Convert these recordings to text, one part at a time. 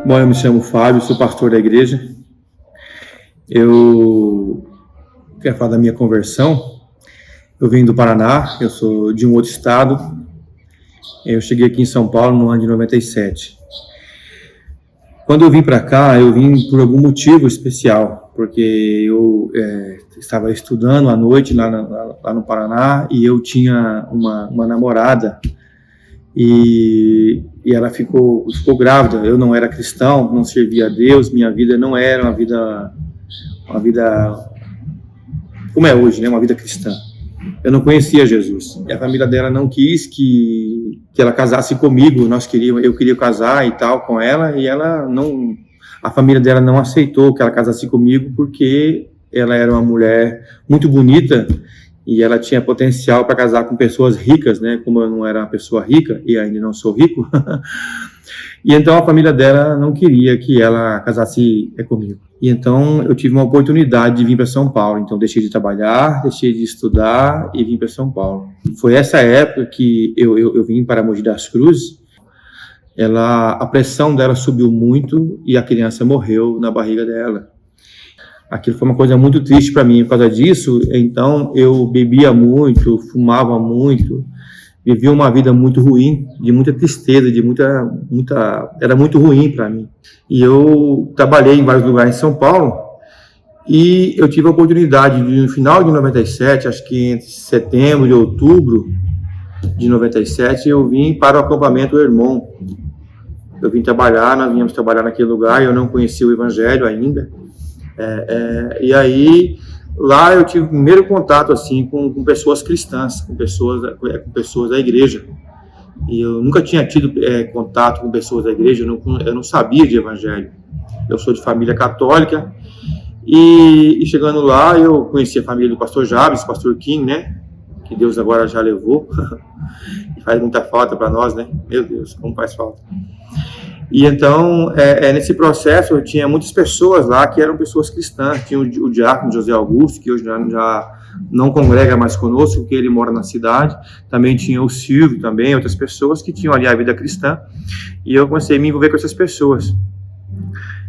Bom, eu me chamo Fábio, sou pastor da igreja. Eu quero falar da minha conversão. Eu venho do Paraná, eu sou de um outro estado. Eu cheguei aqui em São Paulo no ano de 97. Quando eu vim para cá, eu vim por algum motivo especial, porque eu estava estudando à noite lá no Paraná e eu tinha uma namorada e ela ficou grávida. Eu não era cristão, não servia a Deus, minha vida não era uma vida como é hoje, né? Uma vida cristã. Eu não conhecia Jesus. E a família dela não quis que ela casasse comigo. Eu queria casar e tal com ela, e a família dela não aceitou que ela casasse comigo porque ela era uma mulher muito bonita e ela tinha potencial para casar com pessoas ricas, né? Como eu não era uma pessoa rica e ainda não sou rico. E então a família dela não queria que ela casasse comigo. E então eu tive uma oportunidade de vir para São Paulo. Então deixei de trabalhar, deixei de estudar e vim para São Paulo. Foi essa época que eu vim para Mogi das Cruzes. A pressão dela subiu muito e a criança morreu na barriga dela. Aquilo foi uma coisa muito triste para mim. Por causa disso, então eu bebia muito, fumava muito, vivia uma vida muito ruim, de muita tristeza, era muito ruim para mim. E eu trabalhei em vários lugares em São Paulo e eu tive a oportunidade de, no final de 97, acho que entre setembro e outubro de 97, eu vim para o acampamento Hermon. Eu vim trabalhar, nós viemos trabalhar naquele lugar, eu não conhecia o Evangelho ainda. E aí, lá eu tive o primeiro contato assim, com pessoas cristãs, com pessoas da igreja. E eu nunca tinha tido contato com pessoas da igreja, eu não sabia de evangelho. Eu sou de família católica e chegando lá eu conheci a família do pastor Jabes, pastor Kim, né? Que Deus agora já levou. E faz muita falta para nós, né? Meu Deus, como faz falta. E então, nesse processo, eu tinha muitas pessoas lá que eram pessoas cristãs. Tinha o diácono José Augusto, que hoje já não congrega mais conosco, porque ele mora na cidade. Também tinha o Silvio, também, outras pessoas que tinham ali a vida cristã. E eu comecei a me envolver com essas pessoas.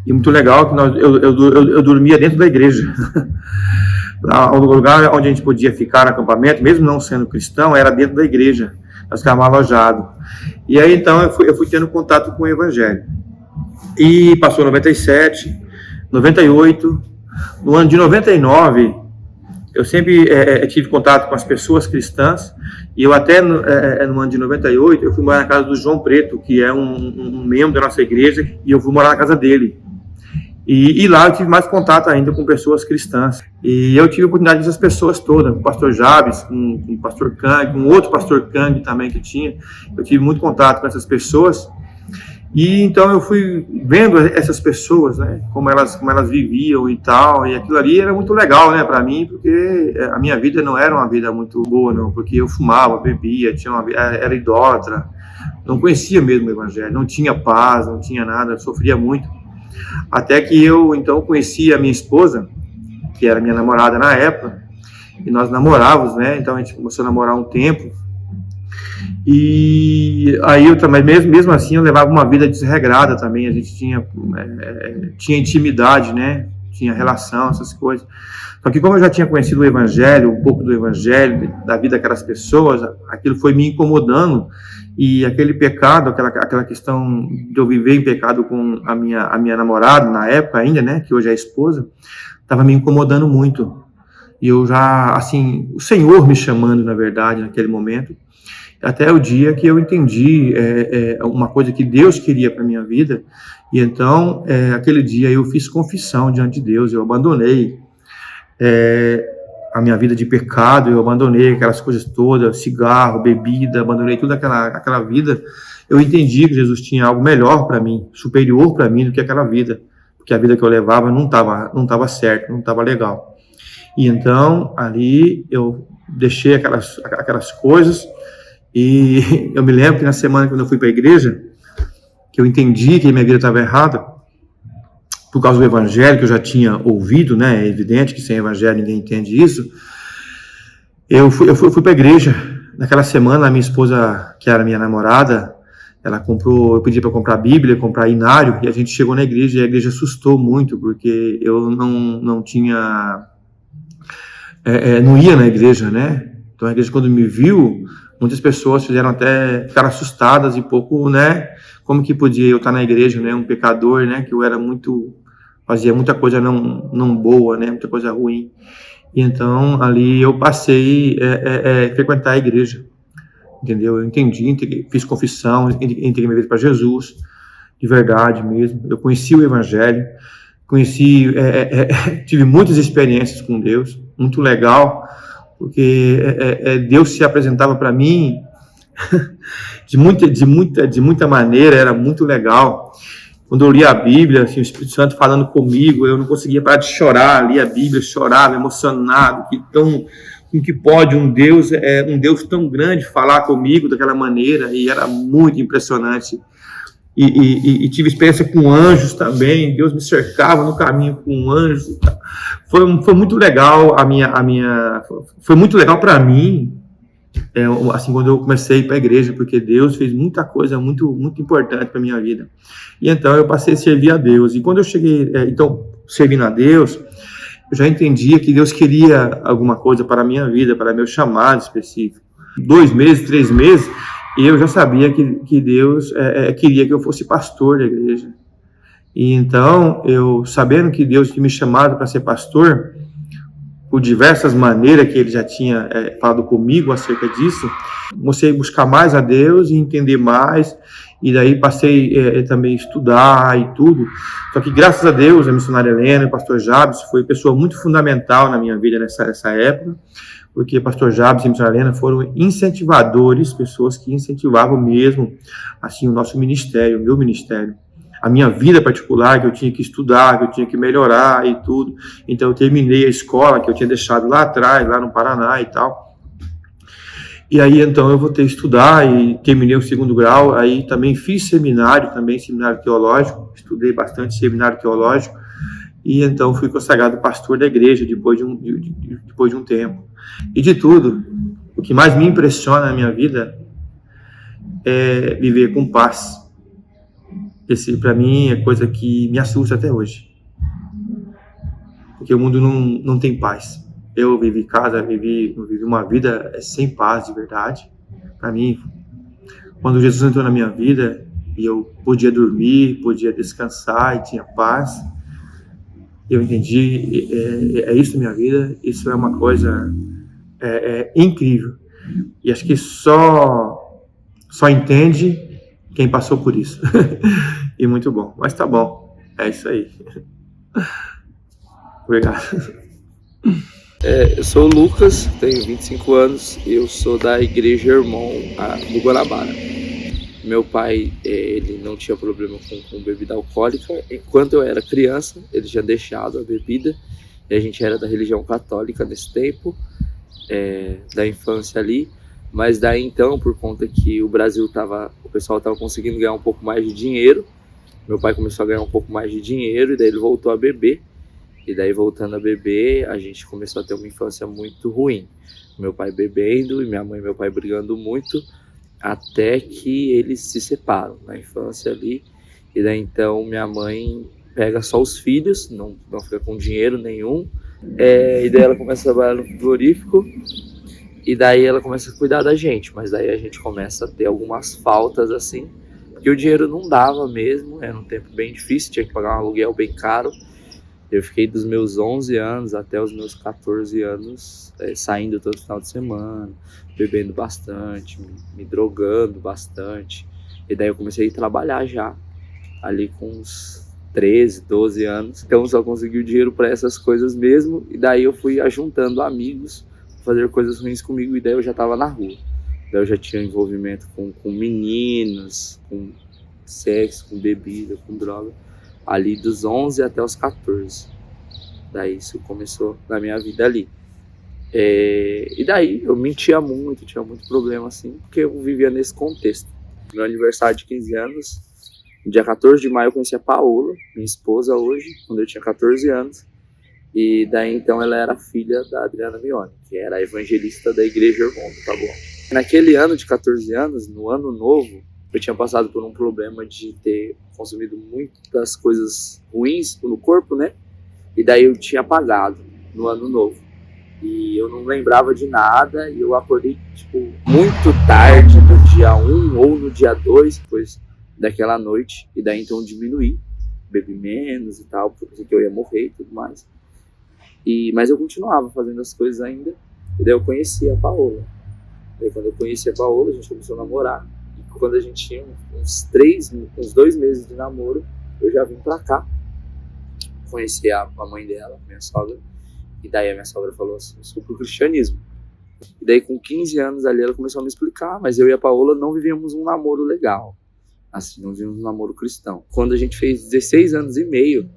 E muito legal que eu dormia dentro da igreja. O lugar onde a gente podia ficar no acampamento, mesmo não sendo cristão, era dentro da igreja. Nós ficávamos alojados. E aí, então, eu fui tendo contato com o Evangelho. E passou 97, 98. No ano de 99, eu sempre tive contato com as pessoas cristãs. E eu até, no ano de 98, eu fui morar na casa do João Preto, que é um membro da nossa igreja, e eu fui morar na casa dele. E lá eu tive mais contato ainda com pessoas cristãs. E eu tive a oportunidade dessas pessoas todas, com o pastor Jabes, com o pastor Kang, com outro pastor Kang também que tinha. Eu tive muito contato com essas pessoas. E então eu fui vendo essas pessoas, né, como elas viviam e tal. E aquilo ali era muito legal, né, para mim, porque a minha vida não era uma vida muito boa, não. Porque eu fumava, bebia, era idólatra, não conhecia mesmo o evangelho, não tinha paz, não tinha nada, eu sofria muito. Até que eu, então, conheci a minha esposa, que era minha namorada na época, e nós namorávamos, né? Então a gente começou a namorar um tempo. E aí eu também, mesmo assim, eu levava uma vida desregrada também. A gente tinha intimidade, né? Tinha relação, essas coisas. Só que como eu já tinha conhecido o Evangelho, um pouco do Evangelho, da vida daquelas pessoas, aquilo foi me incomodando. E aquele pecado, aquela questão de eu viver em pecado com a minha namorada, na época ainda, né, que hoje é a esposa, estava me incomodando muito. E eu já, assim, o Senhor me chamando, na verdade, naquele momento, até o dia que eu entendi uma coisa que Deus queria para a minha vida. E então, aquele dia eu fiz confissão diante de Deus, eu abandonei a minha vida de pecado, eu abandonei aquelas coisas todas, cigarro, bebida, abandonei toda aquela vida. Eu entendi que Jesus tinha algo melhor para mim, superior para mim do que aquela vida, porque a vida que eu levava não estava certa, não estava legal. E então, ali, eu deixei aquelas coisas, e eu me lembro que na semana quando eu fui para a igreja, que eu entendi que minha vida estava errada, por causa do evangelho que eu já tinha ouvido, né? É evidente que sem evangelho ninguém entende isso. Eu fui para a igreja. Naquela semana, a minha esposa, que era minha namorada, eu pedi para comprar Bíblia, comprar inário, e a gente chegou na igreja e a igreja assustou muito, porque eu não tinha, não ia na igreja, né? Então a igreja, quando me viu, muitas pessoas ficaram assustadas e pouco, né? Como que podia eu estar na igreja, né? Um pecador, né? Que eu era fazia muita coisa não boa, né? Muita coisa ruim. E então ali eu passei a frequentar a igreja. Entendeu? Eu entendi, fiz confissão, entreguei minha vida para Jesus, de verdade mesmo. Eu conheci o Evangelho, tive muitas experiências com Deus, muito legal, porque Deus se apresentava para mim de muita maneira, era muito legal. Quando eu lia a Bíblia, assim, o Espírito Santo falando comigo, eu não conseguia parar de chorar, lia a Bíblia, chorava, emocionado, que pode um Deus tão grande falar comigo daquela maneira, e era muito impressionante. E tive experiência com anjos também, Deus me cercava no caminho com anjos. Foi muito legal foi muito legal para mim, assim, quando eu comecei a ir para a igreja, porque Deus fez muita coisa muito, muito importante para minha vida. E então eu passei a servir a Deus. E quando eu cheguei, servindo a Deus, eu já entendia que Deus queria alguma coisa para a minha vida, para meu chamado específico. 2 meses, 3 meses, e eu já sabia que Deus queria que eu fosse pastor da igreja. E então, eu sabendo que Deus tinha me chamado para ser pastor, por diversas maneiras que ele já tinha falado comigo acerca disso, comecei a buscar mais a Deus e entender mais, e daí passei também a estudar e tudo. Só que graças a Deus, a missionária Helena e o pastor Jabes foi pessoa muito fundamental na minha vida nessa época, porque o pastor Jabes e a missionária Helena foram incentivadores, pessoas que incentivavam mesmo assim, o nosso ministério, o meu ministério. A minha vida particular, que eu tinha que estudar, que eu tinha que melhorar e tudo. Então eu terminei a escola que eu tinha deixado lá atrás, lá no Paraná e tal. E aí então eu voltei a estudar e terminei o 2º grau. Aí também fiz seminário teológico, estudei bastante seminário teológico. E então fui consagrado pastor da igreja depois de um tempo. E de tudo, o que mais me impressiona na minha vida é viver com paz. Esse, para mim, é coisa que me assusta até hoje. Porque o mundo não tem paz. Eu vivi uma vida sem paz de verdade. Para mim, quando Jesus entrou na minha vida, e eu podia dormir, podia descansar e tinha paz, eu entendi, é isso a minha vida, isso é uma coisa incrível. E acho que só entende quem passou por isso. E muito bom. Mas tá bom. É isso aí. Obrigado. Eu sou o Lucas, tenho 25 anos e eu sou da Igreja Irmão do Guanabara. Meu pai, ele não tinha problema com bebida alcoólica. Enquanto eu era criança, ele tinha deixado a bebida. E a gente era da religião católica nesse tempo, da infância ali. Mas daí então, por conta que o pessoal estava conseguindo ganhar um pouco mais de dinheiro, meu pai começou a ganhar um pouco mais de dinheiro e daí ele voltou a beber. E daí, voltando a beber, a gente começou a ter uma infância muito ruim. Meu pai bebendo e minha mãe e meu pai brigando muito, até que eles se separam na infância ali. E daí então minha mãe pega só os filhos, não fica com dinheiro nenhum. E daí ela começa a trabalhar no frigorífico. E daí ela começa a cuidar da gente, mas daí a gente começa a ter algumas faltas assim, porque o dinheiro não dava mesmo, era um tempo bem difícil, tinha que pagar um aluguel bem caro. Eu fiquei dos meus 11 anos até os meus 14 anos saindo todo final de semana, bebendo bastante, me drogando bastante. E daí eu comecei a trabalhar já, ali com uns 13, 12 anos. Então só consegui o dinheiro para essas coisas mesmo, e daí eu fui ajuntando amigos fazer coisas ruins comigo, e daí eu já estava na rua. Daí eu já tinha envolvimento com meninos, com sexo, com bebida, com droga, ali dos 11 até os 14. Daí isso começou na minha vida ali. E daí eu mentia muito, tinha muito problema assim, porque eu vivia nesse contexto. Meu aniversário de 15 anos, no dia 14 de maio eu conheci a Paola, minha esposa hoje, quando eu tinha 14 anos. E daí então ela era filha da Adriana Mione, que era a evangelista da Igreja Irmão do Taboão. Naquele ano de 14 anos, no ano novo, Eu tinha passado por um problema de ter consumido muitas coisas ruins no corpo, né? E daí eu tinha apagado no ano novo. E eu não lembrava de nada, e eu acordei, tipo, muito tarde no dia 1 ou no dia 2, depois daquela noite, e daí então diminuí, bebi menos e tal, porque eu pensei que eu ia morrer e tudo mais. Mas eu continuava fazendo as coisas ainda, e daí eu conheci a Paola. Daí quando eu conheci a Paola, a gente começou a namorar, e quando a gente tinha uns 2 meses de namoro, eu já vim pra cá, conheci a mãe dela, minha sogra. E daí a minha sogra falou assim, sou pro cristianismo. E daí com 15 anos ali ela começou a me explicar, mas eu e a Paola não vivíamos um namoro legal. Assim, não vivíamos um namoro cristão. Quando a gente fez 16 anos e meio,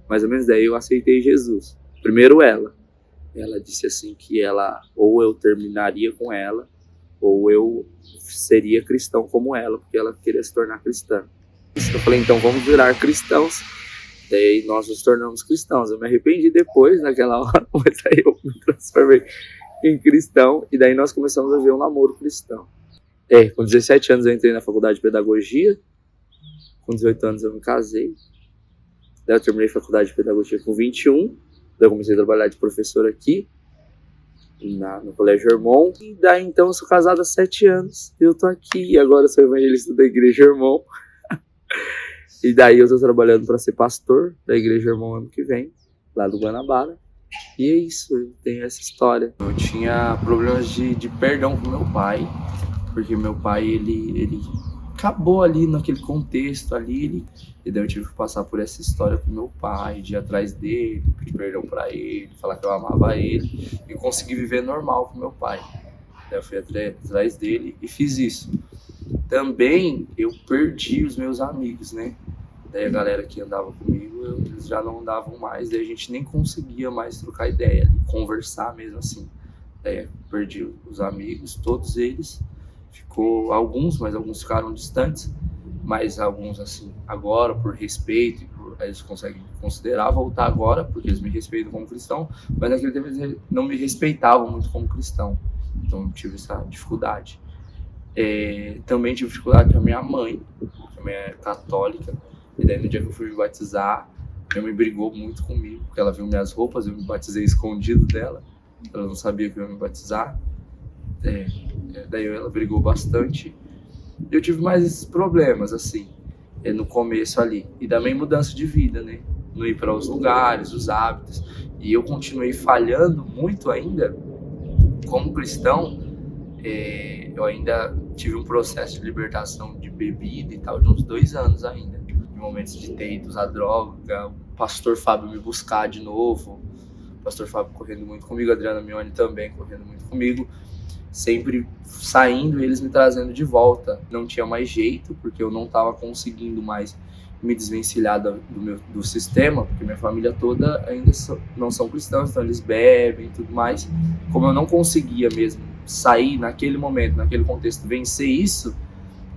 mais ou menos, daí eu aceitei Jesus. Primeiro ela. Ela disse assim que ou eu terminaria com ela, ou eu seria cristão como ela, porque ela queria se tornar cristã. Eu falei, então vamos virar cristãos. Daí nós nos tornamos cristãos. Eu me arrependi depois, naquela hora, mas aí eu me transformei em cristão. E daí nós começamos a ver um namoro cristão. Com 17 anos eu entrei na faculdade de pedagogia. Com 18 anos eu me casei. Daí eu terminei a faculdade de pedagogia com 21. Daí eu comecei a trabalhar de professor aqui, no Colégio Irmão. E daí então eu sou casado há 7 anos. Eu tô aqui e agora eu sou evangelista da Igreja Irmão. E daí eu tô trabalhando para ser pastor da Igreja Irmão ano que vem, lá do Guanabara. E é isso, eu tenho essa história. Eu tinha problemas de perdão com meu pai, porque meu pai, ele acabou ali naquele contexto ali. E daí eu tive que passar por essa história com meu pai, de ir atrás dele, pedir perdão para ele, falar que eu amava ele. E consegui viver normal com meu pai. Daí eu fui atrás dele e fiz isso. Também eu perdi os meus amigos, né? Daí a galera que andava comigo, eles já não andavam mais, daí a gente nem conseguia mais trocar ideia, conversar mesmo assim. Daí eu perdi os amigos, todos eles. Ficou alguns, mas alguns ficaram distantes. Mas alguns, assim, agora, por respeito, eles conseguem considerar voltar agora, porque eles me respeitam como cristão, mas naquele tempo eles não me respeitavam muito como cristão. Então eu tive essa dificuldade. Também tive dificuldade com a minha mãe, que também é católica, e daí no dia que eu fui me batizar, minha mãe brigou muito comigo, porque ela viu minhas roupas, eu me batizei escondido dela, ela não sabia que eu ia me batizar, daí ela brigou bastante. Eu tive mais esses problemas, assim, no começo ali, e também mudança de vida, né, não ir para os lugares, os hábitos, e eu continuei falhando muito ainda, como cristão. Eu ainda tive um processo de libertação de bebida e tal, de uns 2 anos ainda. Em momentos de ter ido usar droga, o pastor Fábio me buscar de novo, o pastor Fábio correndo muito comigo, a Adriana Mione também correndo muito comigo, sempre saindo e eles me trazendo de volta. Não tinha mais jeito, porque eu não estava conseguindo mais me desvencilhar do sistema, porque minha família toda ainda não são cristãos, então eles bebem e tudo mais. Como eu não conseguia mesmo sair naquele momento, naquele contexto, vencer isso,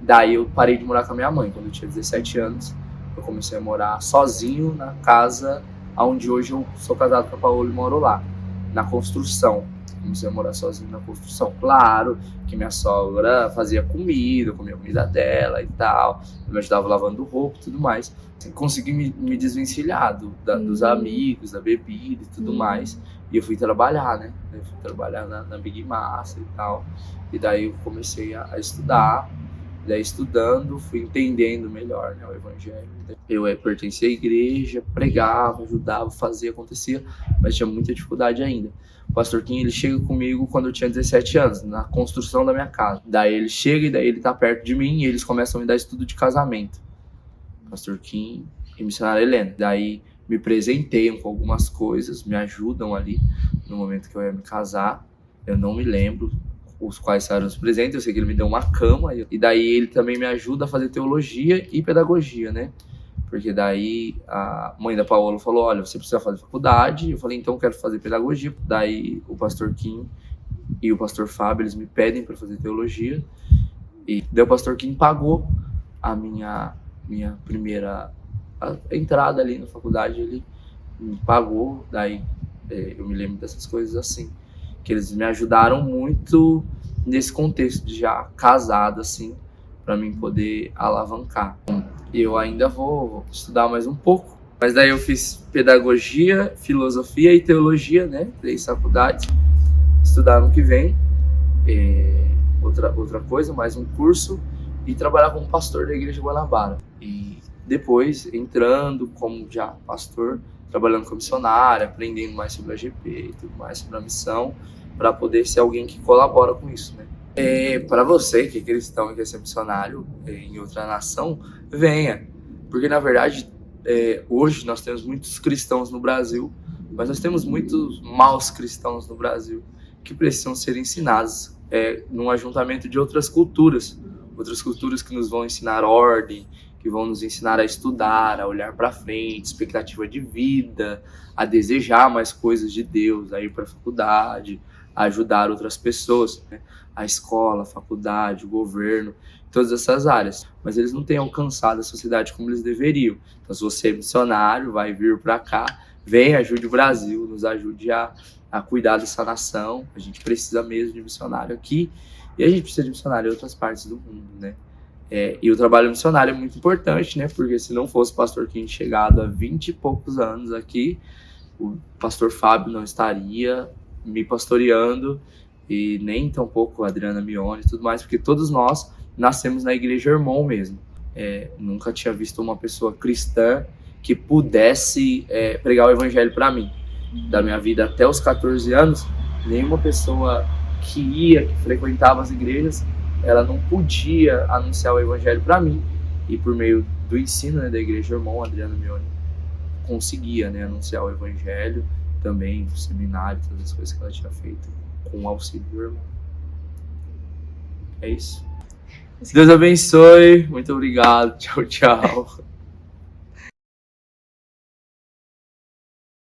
daí eu parei de morar com a minha mãe. Quando eu tinha 17 anos, eu comecei a morar sozinho na casa onde hoje eu sou casado com a Paola e moro lá, na construção. Comecei a morar sozinho na construção. Claro que minha sogra fazia comida, eu comia a comida dela e tal, eu me ajudava lavando roupa e tudo mais. Consegui me desvencilhar dos amigos, da bebida e tudo mais. E eu fui trabalhar, né? Eu fui trabalhar na Big Massa e tal. E daí eu comecei a estudar. E daí estudando, fui entendendo melhor, né, o evangelho. Eu pertencia à igreja, pregava, ajudava, fazia, acontecia, mas tinha muita dificuldade ainda. O pastor Kim, ele chega comigo quando eu tinha 17 anos, na construção da minha casa. Daí ele chega e daí ele tá perto de mim e eles começam a me dar estudo de casamento. Pastor Kim e missionária Helena. Daí me presenteiam com algumas coisas, me ajudam ali no momento que eu ia me casar. Eu não me lembro os quais eram os presentes, eu sei que ele me deu uma cama, e daí ele também me ajuda a fazer teologia e pedagogia, né? Porque daí a mãe da Paola falou, olha, você precisa fazer faculdade. Eu falei, então eu quero fazer pedagogia. Daí o pastor Kim e o pastor Fábio, eles me pedem para fazer teologia. E daí o pastor Kim pagou a minha primeira entrada ali na faculdade, ele me pagou. Daí eu me lembro dessas coisas assim, que eles me ajudaram muito nesse contexto de já casado, assim, para mim poder alavancar. E eu ainda vou estudar mais um pouco. Mas daí eu fiz pedagogia, filosofia e teologia, né? 3 faculdades. Estudar ano que vem. Outra coisa, mais um curso. E trabalhar como pastor da Igreja Guanabara. E depois, entrando como já pastor, trabalhando com missionário, aprendendo mais sobre a GP e tudo mais, sobre a missão, para poder ser alguém que colabora com isso, né? Para você que é cristão e quer ser missionário em outra nação, venha. Porque, na verdade, hoje nós temos muitos cristãos no Brasil, mas nós temos muitos maus cristãos no Brasil que precisam ser ensinados num ajuntamento de outras culturas que nos vão ensinar ordem, que vão nos ensinar a estudar, a olhar para frente, expectativa de vida, a desejar mais coisas de Deus, a ir para a faculdade, a ajudar outras pessoas, né? A escola, a faculdade, o governo, todas essas áreas. Mas eles não têm alcançado a sociedade como eles deveriam. Então, se você é missionário, vai vir para cá, vem, ajude o Brasil, nos ajude a cuidar dessa nação. A gente precisa mesmo de missionário aqui e a gente precisa de missionário em outras partes do mundo, né? E o trabalho missionário é muito importante, né? Porque se não fosse o pastor Kim chegado há 20 e poucos anos aqui, o pastor Fábio não estaria me pastoreando e nem tampouco a Adriana Mione e tudo mais, porque todos nós nascemos na Igreja Irmão mesmo. Nunca tinha visto uma pessoa cristã que pudesse pregar o evangelho para mim. Da minha vida até os 14 anos, nenhuma pessoa que frequentava as igrejas, ela não podia anunciar o evangelho para mim. E por meio do ensino, né, da Igreja Irmão, Adriana Mione conseguia, né, anunciar o evangelho também, no seminário, todas as coisas que ela tinha feito com o auxílio do irmão. É isso. Deus abençoe. Muito obrigado. Tchau, tchau.